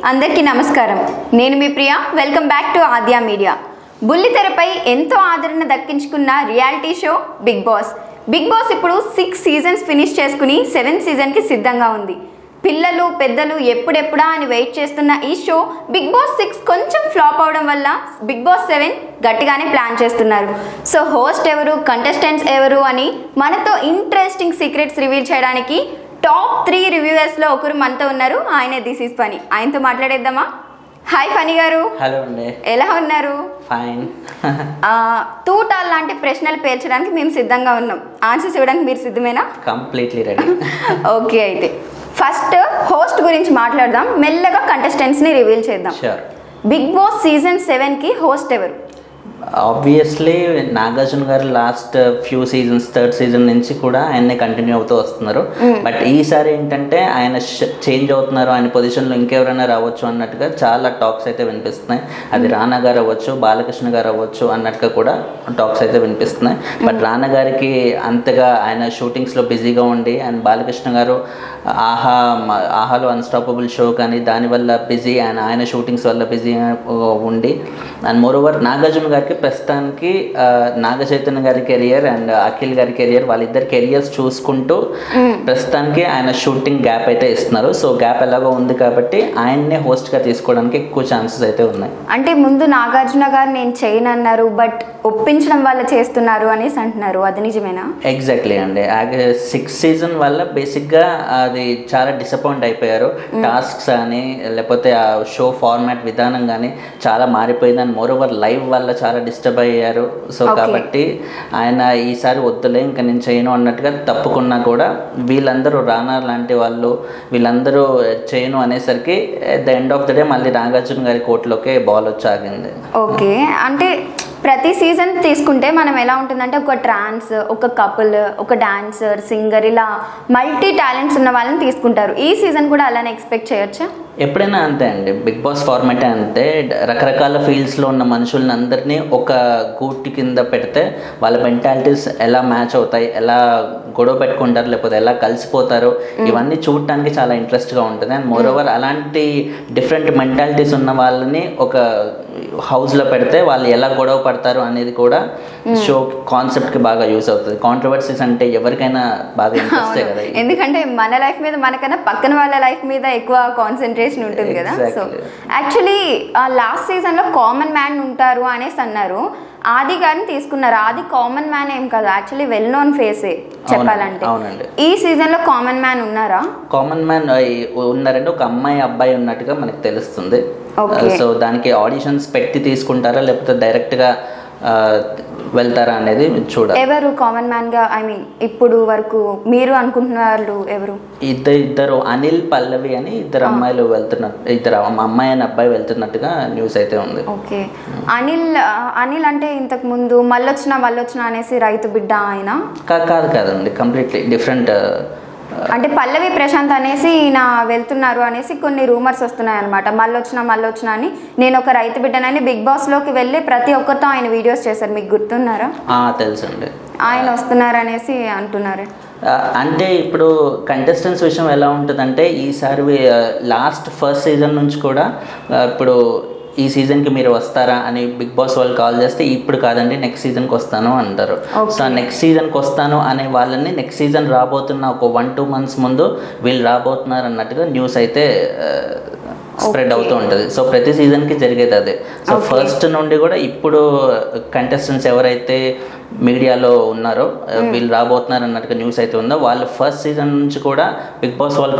అందరికీ నమస్కారం. నేను మీ Priya. Welcome back to Aadya media. బుల్లితెరపై ఎంతో ఆదరణ దక్కించుకున్న reality show Bigg Boss. Bigg Boss ఇప్పుడు 6 సీజన్స్ ఫినిష్ చేసుకుని 7th సీజన్కి సిద్ధంగా ఉంది. పిల్లలు పెద్దలు ఎప్పుడెప్పుడా అని వెయిట్ చేస్తున్న ఈ షో బిగ్ బాస్ 6 కొంచెం ఫ్లాప్ అవడం వల్ల బిగ్ బాస్ 7 గట్టిగానే ప్లాన్ చేస్తున్నారు. సో హోస్ట్ ఎవరు, కంటెస్టెంట్స్ ఎవరు అని మనతో ఇంట్రెస్టింగ్ సీక్రెట్స్ రివీల్ చేయడానికి టాప్ 3 రివ్యూవర్స్లో ఒకరు మనతో ఉన్నారు. ఆయనే దిస్ ఈస్ ఫనీ. ఆయనతో మాట్లాడేద్దామా? హాయ్ ఫనీ గారు. హలో అండి. ఎలా ఉన్నారు? ఫైన్. తూటాల్ లాంటి ప్రశ్నలు పేర్చడానికి మేము సిద్ధంగా ఉన్నాం. ఆన్సర్స్ ఇవ్వడానికి మీరు సిద్ధమేనా? Completely ready. ఓకే, అయితే ఫస్ట్ హోస్ట్ గురించి మాట్లాడదాం, మెల్లగా కంటెస్టెంట్స్ని రివీల్ చేద్దాం. షూర్. బిగ్ బాస్ సీజన్ 7కి హోస్ట్ ఎవరు? Obviously Nagarjuna garu last few seasons 3rd season నుంచి కూడా ఆయన్నే కంటిన్యూ అవుతూ వస్తున్నారు. బట్ ఈసారి ఏంటంటే ఆయన చేంజ్ అవుతున్నారు, ఆయన పొజిషన్లో ఇంకెవరైనా రావచ్చు అన్నట్టుగా చాలా టాక్స్ అయితే వినిపిస్తున్నాయి. అది రానా గారు అవ్వచ్చు, బాలకృష్ణ గారు అవ్వచ్చు అన్నట్టుగా కూడా టాక్స్ అయితే వినిపిస్తున్నాయి. బట్ రానా గారికి అంతగా ఆయన షూటింగ్స్లో బిజీగా ఉండి, అండ్ బాలకృష్ణ గారు ఆహాలో అన్స్టాపబుల్ షో కానీ దానివల్ల బిజీ, ఆయన షూటింగ్స్ వల్ల బిజీ ఉండి, అండ్ మోరోవర్ నాగార్జున గారికి ప్రస్తుతానికి నాగ చైతన్య గారి కెరియర్ అండ్ అఖిల్ గారి కెరియర్, వాళ్ళిద్దరి కెరియర్స్ చూసుకుంటూ ప్రస్తుతానికి ఆయన షూటింగ్ గ్యాప్ అయితే ఇస్తున్నారు. సో గ్యాప్ ఎలాగో ఉంది కాబట్టి ఆయన్నే హోస్ట్గా తీసుకోవడానికి ఎక్కువ ఛాన్సెస్ అయితే ఉన్నాయి. అంటే ముందు నాగార్జున గారు నేను చేయను అన్నారు, బట్ ఒప్పించడం వల్ల చేస్తున్నారు అనేసి అంటున్నారు. అది నిజమేనా? ఎగ్జాక్ట్లీ అండి. 6th సీజన్ వల్ల బేసిక్గా అది చాలా డిసప్పాయింట్ అయిపోయారు. టాస్క్స్ అని లేకపోతే ఆ షో ఫార్మాట్ విధానం కానీ చాలా మారిపోయింది. అండ్ మోరోవర్ లైవ్ వల్ల చాలా డిస్టర్బ్ అయ్యారు. సో కాబట్టి ఆయన ఈసారి వద్దులే ఇంకా నేను చేయను అన్నట్టుగా తప్పుకున్నా కూడా వీళ్ళందరూ రానా లాంటి వాళ్ళు వీళ్ళందరూ చేయను అనేసరికి the end of the day మళ్ళీ నాగార్జున గారి కోర్టులోకే బాల్ వచ్చి ఆగింది. ఓకే, అంటే ప్రతి సీజన్ తీసుకుంటే మనం ఎలా ఉంటుందంటే ఒక ట్రాన్స్, ఒక కపుల్, ఒక డాన్సర్, సింగర్, ఇలా మల్టీ టాలెంట్స్ ఉన్న వాళ్ళని తీసుకుంటారు. ఈ సీజన్ కూడా అలానే ఎక్స్పెక్ట్ చేయొచ్చా? ఎప్పుడైనా అంతే అండి. బిగ్ బాస్ ఫార్మాటే అంతే. రకరకాల ఫీల్డ్స్లో ఉన్న మనుషుల్ని అందరినీ ఒక గూటి కింద పెడితే వాళ్ళ మెంటాలిటీస్ ఎలా మ్యాచ్ అవుతాయి, ఎలా గొడవ పెట్టుకుంటారు, లేకపోతే ఎలా కలిసిపోతారు, ఇవన్నీ చూడటానికి చాలా ఇంట్రెస్ట్గా ఉంటుంది. అండ్ మోరోవర్ అలాంటి డిఫరెంట్ మెంటాలిటీస్ ఉన్న వాళ్ళని ఒక హౌస్లో పెడితే వాళ్ళు ఎలా గొడవ పడతారు అనేది కూడా షో కాన్సెప్ట్కి బాగా యూస్ అవుతుంది. కాంట్రవర్సీస్ అంటే ఎవరికైనా బాగా ఇంట్రెస్టే కదా, ఎందుకంటే మన లైఫ్ మీద మనకన్నా పక్కన వాళ్ళ లైఫ్ మీద ఎక్కువ కాన్సన్ట్రేషన్ ఉంటుంది కదా. సో యాక్చువల్లీ లాస్ట్ సీజన్లో కామన్ మ్యాన్ ఉంటారు అనేసి అన్నారు. ఆది గారిని తీసుకున్నారు. ఆది కామన్ మ్యాన్ ఏం కాదు, యాక్చువల్లీ వెల్ నోన్ ఫేసే చెప్పాలంటే. ఈ సీజన్ లో కామన్ మ్యాన్ ఉన్నారా? కామన్ మ్యాన్ ఉన్నారంటే ఒక అమ్మాయి అబ్బాయి ఉన్నట్టుగా మనకు తెలుస్తుంది. సో దానికి ఆడిషన్స్ పెట్టి తీసుకుంటారా లేకపోతే డైరెక్ట్గా వెళ్తారా అనేది చూడాలి. ఎవరు కామన్ మ్యాన్ గా, ఐ మీన్ ఇప్పుడు వరకు మీరు అనుకుంటున్న వాళ్ళు ఎవరు? ఇద్దరు అనిల్ పల్లవి అని ఇద్దరు అమ్మాయిలు వెళ్తున్నట్టు, ఇద్దరు అమ్మాయి అని అబ్బాయి వెళ్తున్నట్టుగా న్యూస్ అయితే ఉంది. ఓకే, అనిల్ అంటే ఇంతకు ముందు మళ్ళొచ్చిన అనేసి రైతు బిడ్డ ఆయన కాదండి, కంప్లీట్లీ డిఫరెంట్. అంటే పల్లవి ప్రశాంత్ అనేసి ఈయన వెళ్తున్నారు అనేసి కొన్ని రూమర్స్ వస్తున్నాయి అనమాట. మళ్ళొచ్చిన అని. నేను ఒక రైతు బిడ్డనని బిగ్ బాస్ లోకి వెళ్ళి ప్రతి ఒక్కరితో ఆయన వీడియోస్ చేశారు. మీకు గుర్తున్నారా? తెలుసండి. ఆయన వస్తున్నారు అనేసి అంటున్నారు. అంటే ఇప్పుడు కంటెస్టెంట్స్ విషయం ఎలా ఉంటుందంటే ఈసారి లాస్ట్ ఫస్ట్ సీజన్ నుంచి కూడా ఇప్పుడు ఈ సీజన్కి మీరు వస్తారా అని బిగ్ బాస్ వాళ్ళు కాల్ చేస్తే ఇప్పుడు కాదండి నెక్స్ట్ సీజన్కి వస్తాను అంటారు. సో నెక్స్ట్ సీజన్కి వస్తాను అనే వాళ్ళని నెక్స్ట్ సీజన్ రాబోతున్న ఒక 1-2 months ముందు వీళ్ళు రాబోతున్నారు అన్నట్టుగా న్యూస్ అయితే స్ప్రెడ్ అవుతూ ఉంటుంది. సో ప్రతి సీజన్కి జరిగేది అదే. సో ఫస్ట్ నుండి కూడా ఇప్పుడు కంటెస్టెంట్స్ ఎవరైతే మీడియాలో ఉన్నారో వీళ్ళు రాబోతున్నారు అన్నట్టుగా న్యూస్ అయితే ఉందో వాళ్ళు ఫస్ట్ సీజన్ నుంచి కూడా బిగ్ బాస్ వాళ్ళు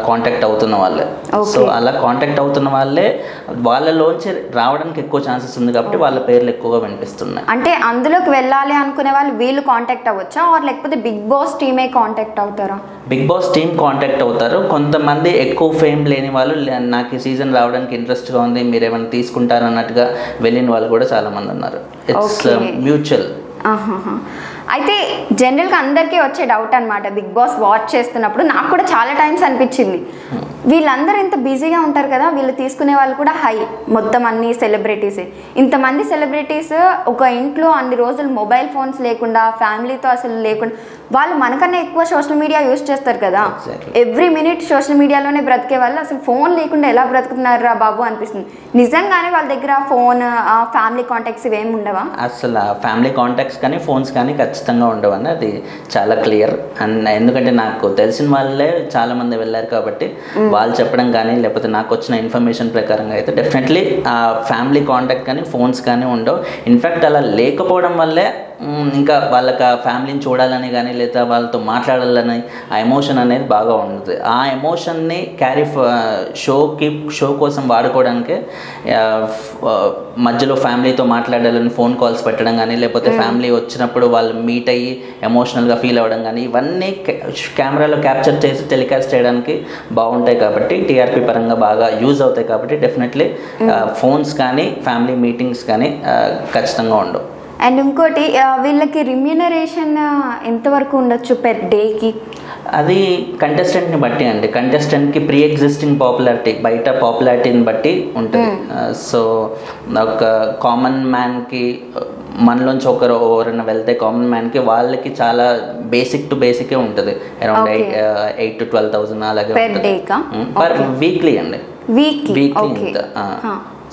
కాంటాక్ట్ అవుతున్న వాళ్ళే. సో అలా కాంటాక్ట్ అవుతున్న వాళ్ళే వాళ్ళలోంచి రావడానికి ఎక్కువ ఛాన్సెస్ ఉంది కాబట్టి వాళ్ళ పేర్లు ఎక్కువగా వినిపిస్తున్నాయి. అంటే అందులోకి వెళ్ళాలి అనుకునే వాళ్ళు వీళ్ళు కాంటాక్ట్ అవ్వచ్చా, లేకపోతే బిగ్ బాస్ టీమే కాంటాక్ట్ అవుతారా? బిగ్ బాస్ టీమ్ కాంటాక్ట్ అవుతారు. కొంతమంది ఎక్కువ ఫేమ్ లేని వాళ్ళు నాకు ఈ సీజన్ రావడానికి ఇంట్రెస్ట్గా ఉంది మీరు ఏమైనా తీసుకుంటారు అన్నట్టుగా వెళ్ళిన వాళ్ళు కూడా చాలా మంది ఉన్నారు. It's mutual. అయితే జనరల్గా అందరికీ వచ్చే డౌట్ అనమాట, బిగ్ బాస్ వాచ్ చేస్తున్నప్పుడు నాకు కూడా చాలా టైమ్స్ అనిపించింది, వీళ్ళందరూ ఇంత బిజీగా ఉంటారు కదా, వీళ్ళు తీసుకునే వాళ్ళు కూడా హై, మొత్తం అన్ని సెలబ్రిటీసే. ఇంతమంది సెలబ్రిటీస్ ఒక ఇంట్లో అన్ని రోజులు మొబైల్ ఫోన్స్ లేకుండా ఫ్యామిలీతో అసలు లేకుండా వాళ్ళు మనకన్నా ఎక్కువ సోషల్ మీడియా యూజ్ చేస్తారు కదా. Exactly. ఎవ్రీ మినిట్ సోషల్ మీడియాలోనే బ్రతికే వాళ్ళు అసలు ఫోన్ లేకుండా ఎలా బ్రతుకుతున్నారా బాబు అనిపిస్తుంది. నిజంగానే వాళ్ళ దగ్గర ఫోన్, ఫ్యామిలీ కాంటాక్ట్స్ ఇవేమి ఉండవా? అసలు ఫ్యామిలీ కాంటాక్ట్స్ కానీ ఫోన్స్ కానీ ఖచ్చితంగా ఉండవని అది చాలా క్లియర్. అండ్ ఎందుకంటే నాకు తెలిసిన వాళ్ళే చాలా మంది వెళ్ళారు కాబట్టి వాళ్ళు చెప్పడం కానీ లేకపోతే నాకు వచ్చిన ఇన్ఫర్మేషన్ ప్రకారంగా అయితే డెఫినెట్లీ ఆ ఫ్యామిలీ కాంటాక్ట్ కానీ ఫోన్స్ కానీ ఉండవు. ఇన్ఫ్యాక్ట్ అలా లేకపోవడం వల్లే ఇంకా వాళ్ళకి ఆ ఫ్యామిలీని చూడాలని కానీ లేదా వాళ్ళతో మాట్లాడాలని ఆ ఎమోషన్ అనేది బాగా ఉంటుంది. ఆ ఎమోషన్ని షో కోసం వాడుకోవడానికి మధ్యలో ఫ్యామిలీతో మాట్లాడాలని ఫోన్ కాల్స్ పెట్టడం కానీ లేకపోతే ఫ్యామిలీ వచ్చినప్పుడు వాళ్ళు మీట్ అయ్యి ఎమోషనల్గా ఫీల్ అవ్వడం కానీ ఇవన్నీ కెమెరాలో క్యాప్చర్ చేసి టెలికాస్ట్ చేయడానికి బాగుంటాయి కాబట్టి టీఆర్పీ పరంగా బాగా యూజ్ అవుతాయి కాబట్టి డెఫినెట్లీ ఫోన్స్ కానీ ఫ్యామిలీ మీటింగ్స్ కానీ ఖచ్చితంగా ఉండవు. అండ్ ఇంకోటి వీళ్ళకి రిమ్యూనరేషన్ ఎంతవరకు ఉండొచ్చు పెర్ డేకి? అది కంటెస్టెంట్ని బట్టి అండి. కంటెస్టెంట్కి ప్రీ ఎగ్జిస్టింగ్ పాపులారిటీ బయట పాపులారిటీని బట్టి ఉంటుంది. సో ఒక కామన్ మ్యాన్కి మనలోంచి ఎవరైనా వెళ్తే కామన్ మ్యాన్కి వాళ్ళకి చాలా బేసిక్ టు బేసికే ఉంటుంది. అరౌండ్ 8,000 to 12,000 అలాగే పర్ వీక్లీ అండి. వీక్లీ ఇంత.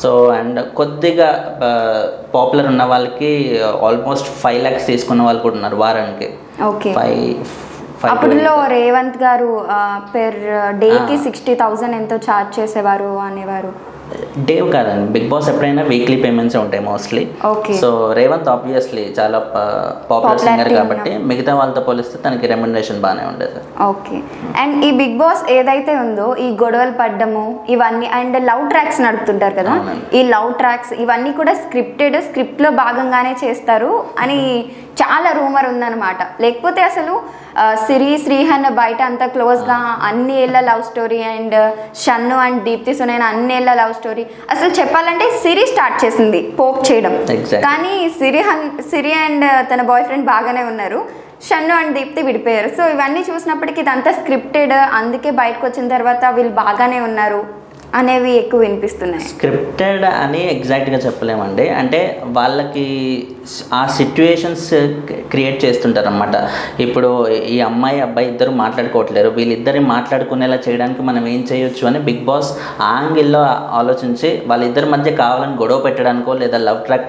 సో అండ్ కొద్దిగా పాపులర్ ఉన్న వాళ్ళకి ఆల్మోస్ట్ 5 lakhs తీసుకున్న వాళ్ళు కూడా ఉన్నారు వారానికి. అప్పుడులో రేవంత్ గారు పెర్ డేకి 60,000 ఎంతో ఛార్జ్ చేసేవారు అనేవారు. డేవ్ కాదండి, బిగ్ బాస్ ఎప్పుడైనా వీక్లీ పేమెంట్స్ ఉంటాయి మోస్ట్లీ. సో రేవంత్ ఆబ్వియస్లీ చాలా పాపులర్ సింగర్ కాబట్టి మిగతా వాళ్ళతో పోలిస్తే తనకి రెమ్యునరేషన్ బాగానే ఉండేది. ఓకే. అండ్ ఈ బిగ్ బాస్ ఏదైతే ఉందో ఈ గొడవలు పడ్డము ఇవన్నీ అండ్ లవ్ ట్రాక్స్ నడుపుతుంటారు కదా, ఈ లవ్ ట్రాక్స్ ఇవన్నీ కూడా స్క్రిప్ట్లో భాగంగానే చేస్తారు అని చాలా రూమర్ ఉందన్నమాట. లేకపోతే అసలు శ్రీహన్ బయట అంత క్లోజ్గా అన్ని ఏళ్ళ love story and Shannu and Deepthi Sunaina అన్ని ఏళ్ళ లవ్ స్టోరీ. అసలు చెప్పాలంటే సిరి స్టార్ట్ చేసింది పోక్ చేయడం, కానీ సిరి అండ్ తన బాయ్ ఫ్రెండ్ బాగానే ఉన్నారు, షన్ను అండ్ దీప్తి విడిపోయారు. సో ఇవన్నీ చూసినప్పటికీ ఇదంతా స్క్రిప్టెడ్, అందుకే బయటకు వచ్చిన తర్వాత వీళ్ళు బాగానే ఉన్నారు అనేవి ఎక్కువ వినిపిస్తున్నాయి. స్క్రిప్టెడ్ అని ఎగ్జాక్ట్గా చెప్పలేమండి. అంటే వాళ్ళకి ఆ సిచ్యువేషన్స్ క్రియేట్ చేస్తుంటారు అన్నమాట. ఇప్పుడు ఈ అమ్మాయి అబ్బాయి ఇద్దరు మాట్లాడుకోవట్లేరు, వీళ్ళిద్దరిని మాట్లాడుకునేలా చేయడానికి మనం ఏం చేయొచ్చు అని బిగ్ బాస్ ఆ యాంగిల్లో ఆలోచించి వాళ్ళిద్దరి మధ్య కావాలని గొడవ పెట్టడానికో లేదా లవ్ ట్రాక్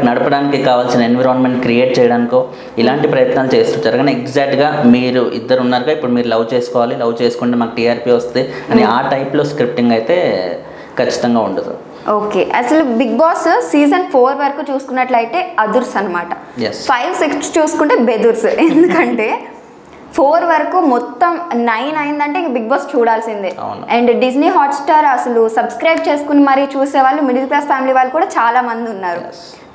నడపడానికి కావాల్సిన ఎన్విరాన్మెంట్ క్రియేట్ చేయడానికో ఇలాంటి ప్రయత్నాలు చేస్తుంటారు. కానీ ఎగ్జాక్ట్గా మీరు ఇద్దరు ఉన్నారుగా, ఇప్పుడు మీరు లవ్ చేసుకోవాలి, లవ్ చేసుకుంటే మాకు టీఆర్పీ వస్తే అని ఆ టైప్లో స్క్రిప్టింగ్ అయితే ఖచ్చితంగా ఉండదు. ఓకే. అసలు బిగ్ బాస్ సీజన్ 4 వరకు చూసుకున్నట్లయితే అదుర్స్ అనమాట. 5, 6 చూసుకుంటే బెదుర్స్. ఎందుకంటే 4 వరకు మొత్తం 9 అయిందంటే ఇంక బిగ్ బాస్ చూడాల్సిందే. అండ్ డిజ్నీ హాట్స్టార్ అసలు సబ్స్క్రైబ్ చేసుకుని మరీ చూసే వాళ్ళు మిడిల్ క్లాస్ ఫ్యామిలీ వాళ్ళు కూడా చాలా మంది ఉన్నారు.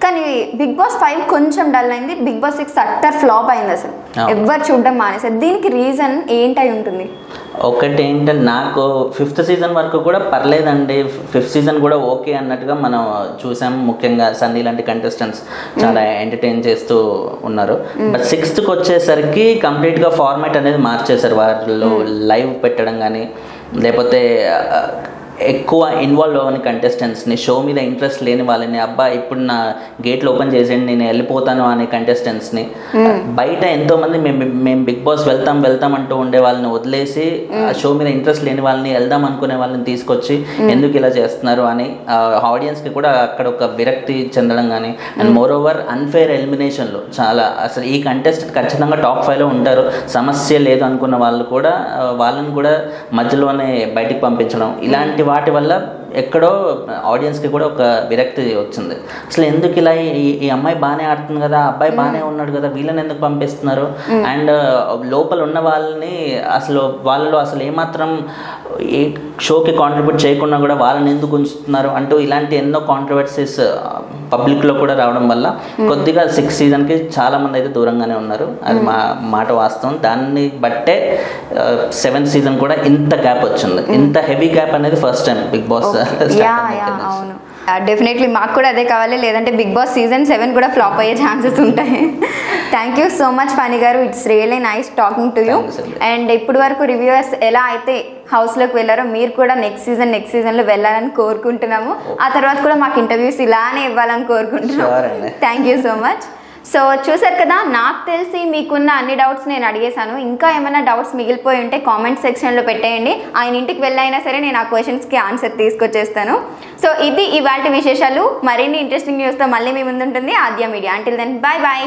కానీ బిగ్ బాస్ 5 కొంచెం డల్ అయింది, బిగ్ బాస్ 6 అట్టర్ ఫ్లాప్ అయింది, అసలు ఎవరు చూడడం మానేసారు. దీనికి రీజన్ ఏంటై ఉంటుంది? ఒకటి ఏంటంటే నాకు 5th సీజన్ వరకు కూడా పర్లేదండి, 5th సీజన్ కూడా ఓకే అన్నట్టుగా మనం చూసాం. ముఖ్యంగా సన్నీ లాంటి కంటెస్టెంట్స్ చాలా ఎంటర్టైన్ చేస్తూ ఉన్నారు. బట్ 6th వచ్చేసరికి కంప్లీట్గా ఫార్మాట్ అనేది మార్చేశారు. వాళ్ళు లైవ్ పెట్టడం కానీ లేకపోతే ఎక్కువ ఇన్వాల్వ్ అవ్వని కంటెస్టెంట్స్ని, షో మీద ఇంట్రెస్ట్ లేని వాళ్ళని, అబ్బా ఇప్పుడు నా గేట్లు ఓపెన్ చేసేయండి నేను వెళ్ళిపోతాను అనే కంటెస్టెంట్స్ని, బయట ఎంతోమంది మేము బిగ్ బాస్ వెళ్తాం అంటూ ఉండే వాళ్ళని వదిలేసి ఆ షో మీద ఇంట్రెస్ట్ లేని వాళ్ళని, వెళ్దాం అనుకునే వాళ్ళని తీసుకొచ్చి ఎందుకు ఇలా చేస్తున్నారు అని ఆడియన్స్కి కూడా అక్కడ ఒక విరక్తి చెందడం కానీ, అండ్ మోర్ ఓవర్ అన్ఫేర్ ఎలిమినేషన్లు చాలా, అసలు ఈ కంటెస్టెంట్ ఖచ్చితంగా టాప్ 5లో ఉంటారు, సమస్య లేదు అనుకున్న వాళ్ళు కూడా వాళ్ళని కూడా మధ్యలోనే బయటికి పంపించడం, ఇలాంటి వాటి వల్ల ఎక్కడో ఆడియన్స్కి కూడా ఒక విరక్తి వచ్చింది. అసలు ఎందుకు ఇలా ఈ అమ్మాయి బాగానే ఆడుతుంది కదా, అబ్బాయి బాగానే ఉన్నాడు కదా, వీళ్ళని ఎందుకు పంపిస్తున్నారు, అండ్ లోపల ఉన్న వాళ్ళని అసలు వాళ్ళలో అసలు ఏమాత్రం ఏ షోకి కాంట్రిబ్యూట్ చేయకుండా కూడా వాళ్ళని ఎందుకు ఉంచుతున్నారు అంటూ ఇలాంటి ఎన్నో కాంట్రవర్సీస్ పబ్లిక్లో కూడా రావడం వల్ల కొద్దిగా 6th సీజన్కి చాలామంది అయితే దూరంగానే ఉన్నారు. అది మా మాట వాస్తవం. దాన్ని బట్టే 7th సీజన్ కూడా ఇంత గ్యాప్ వచ్చింది. ఇంత హెవీ గ్యాప్ అనేది ఫస్ట్ టైం బిగ్ బాస్. అవును, డెఫినెట్లీ మాకు కూడా అదే కావాలి, లేదంటే బిగ్ బాస్ సీజన్ 7 కూడా ఫ్లాప్ అయ్యే ఛాన్సెస్ ఉంటాయి. Thank you so much Phani garu, it's really nice talking to you. And ఇప్పటి వరకు రివ్యూవర్స్ ఎలా అయితే హౌస్లోకి వెళ్ళారో మీరు కూడా నెక్స్ట్ సీజన్లో వెళ్ళాలని కోరుకుంటున్నాము. ఆ తర్వాత కూడా మాకు ఇంటర్వ్యూస్ ఇలానే ఇవ్వాలని కోరుకుంటున్నాము. Thank you so much. So చూసారు కదా, నాకు తెలిసి మీకున్న అన్ని డౌట్స్ నేను అడిగేశాను. ఇంకా ఏమైనా డౌట్స్ మిగిలిపోయి ఉంటే కామెంట్ సెక్షన్లో పెట్టేయండి. ఆయన ఇంటికి వెళ్ళైనా సరే నేను ఆ క్వశ్చన్స్కి ఆన్సర్ తీసుకొచ్చేస్తాను. సో ఇది ఇవాల్టి విశేషాలు. మరిన్ని ఇంట్రెస్టింగ్ న్యూస్తో మళ్ళీ మీ ముందుంటుంది Aadya media. Until then bye bye.